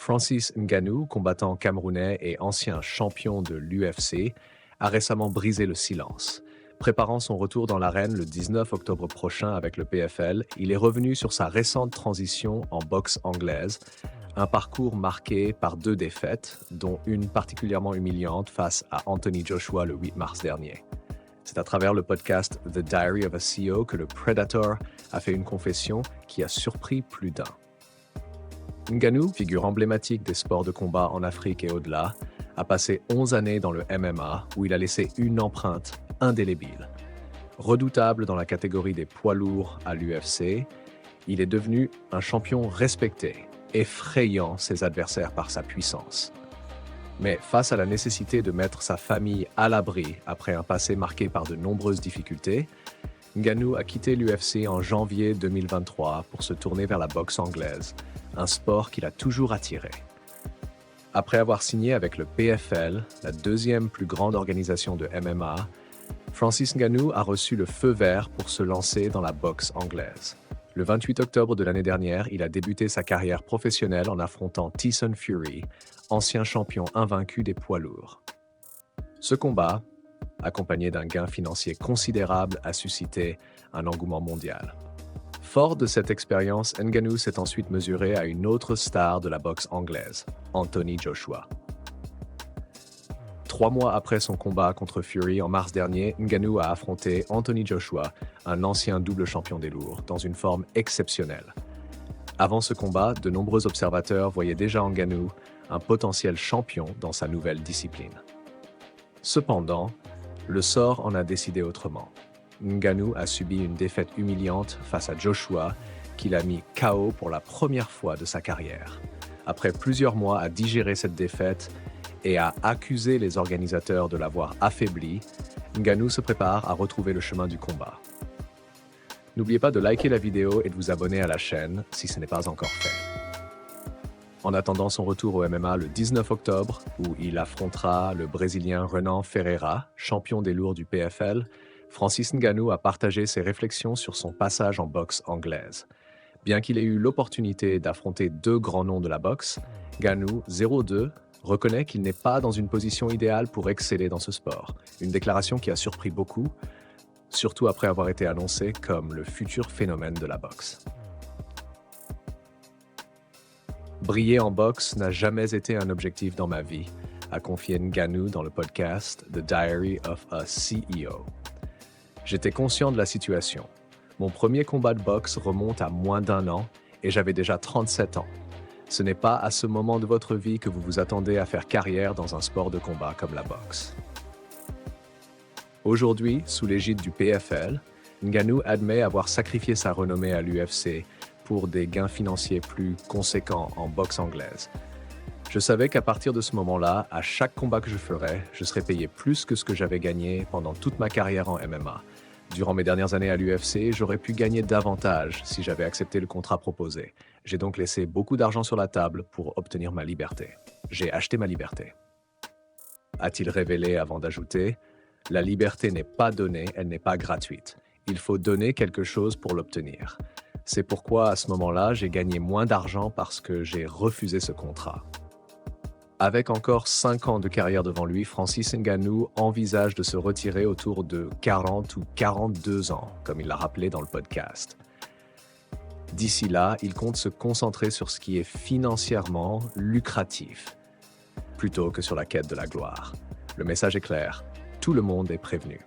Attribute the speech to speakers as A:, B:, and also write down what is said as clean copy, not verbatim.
A: Francis Ngannou, combattant camerounais et ancien champion de l'UFC, a récemment brisé le silence. Préparant son retour dans l'arène le 19 octobre prochain avec le PFL, il est revenu sur sa récente transition en boxe anglaise, un parcours marqué par 2 défaites, dont une particulièrement humiliante face à Anthony Joshua le 8 mars dernier. C'est à travers le podcast The Diary of a CEO que le Predator a fait une confession qui a surpris plus d'un. Ngannou, figure emblématique des sports de combat en Afrique et au-delà, a passé 11 années dans le MMA où il a laissé une empreinte indélébile. Redoutable dans la catégorie des poids lourds à l'UFC, il est devenu un champion respecté, effrayant ses adversaires par sa puissance. Mais face à la nécessité de mettre sa famille à l'abri après un passé marqué par de nombreuses difficultés, Ngannou a quitté l'UFC en janvier 2023 pour se tourner vers la boxe anglaise, un sport qu'il a toujours attiré. Après avoir signé avec le PFL, la deuxième plus grande organisation de MMA, Francis Ngannou a reçu le feu vert pour se lancer dans la boxe anglaise. Le 28 octobre de l'année dernière, il a débuté sa carrière professionnelle en affrontant Tyson Fury, ancien champion invaincu des poids lourds. Ce combat, accompagné d'un gain financier considérable, a suscité un engouement mondial. Fort de cette expérience, Ngannou s'est ensuite mesuré à une autre star de la boxe anglaise, Anthony Joshua. 3 mois après son combat contre Fury en mars dernier, Ngannou a affronté Anthony Joshua, un ancien double champion des lourds, dans une forme exceptionnelle. Avant ce combat, de nombreux observateurs voyaient déjà en Ngannou un potentiel champion dans sa nouvelle discipline. Cependant, le sort en a décidé autrement. Ngannou a subi une défaite humiliante face à Joshua, qu'il a mis KO pour la première fois de sa carrière. Après plusieurs mois à digérer cette défaite et à accuser les organisateurs de l'avoir affaibli, Ngannou se prépare à retrouver le chemin du combat. N'oubliez pas de liker la vidéo et de vous abonner à la chaîne si ce n'est pas encore fait. En attendant son retour au MMA le 19 octobre, où il affrontera le Brésilien Renan Ferreira, champion des lourds du PFL, Francis Ngannou a partagé ses réflexions sur son passage en boxe anglaise. Bien qu'il ait eu l'opportunité d'affronter 2 grands noms de la boxe, Ngannou, 0-2, reconnaît qu'il n'est pas dans une position idéale pour exceller dans ce sport. Une déclaration qui a surpris beaucoup, surtout après avoir été annoncé comme le futur phénomène de la boxe. Briller en boxe n'a jamais été un objectif dans ma vie, a confié Ngannou dans le podcast The Diary of a CEO. J'étais conscient de la situation. Mon premier combat de boxe remonte à moins d'1 an et j'avais déjà 37 ans. Ce n'est pas à ce moment de votre vie que vous vous attendez à faire carrière dans un sport de combat comme la boxe. Aujourd'hui, sous l'égide du PFL, Ngannou admet avoir sacrifié sa renommée à l'UFC pour des gains financiers plus conséquents en boxe anglaise. Je savais qu'à partir de ce moment-là, à chaque combat que je ferais, je serais payé plus que ce que j'avais gagné pendant toute ma carrière en MMA. Durant mes dernières années à l'UFC, j'aurais pu gagner davantage si j'avais accepté le contrat proposé. J'ai donc laissé beaucoup d'argent sur la table pour obtenir ma liberté. J'ai acheté ma liberté. A-t-il révélé avant d'ajouter « La liberté n'est pas donnée, elle n'est pas gratuite. Il faut donner quelque chose pour l'obtenir. C'est pourquoi, à ce moment-là, j'ai gagné moins d'argent parce que j'ai refusé ce contrat. » Avec encore 5 ans de carrière devant lui, Francis Ngannou envisage de se retirer autour de 40 ou 42 ans, comme il l'a rappelé dans le podcast. D'ici là, il compte se concentrer sur ce qui est financièrement lucratif, plutôt que sur la quête de la gloire. Le message est clair, tout le monde est prévenu.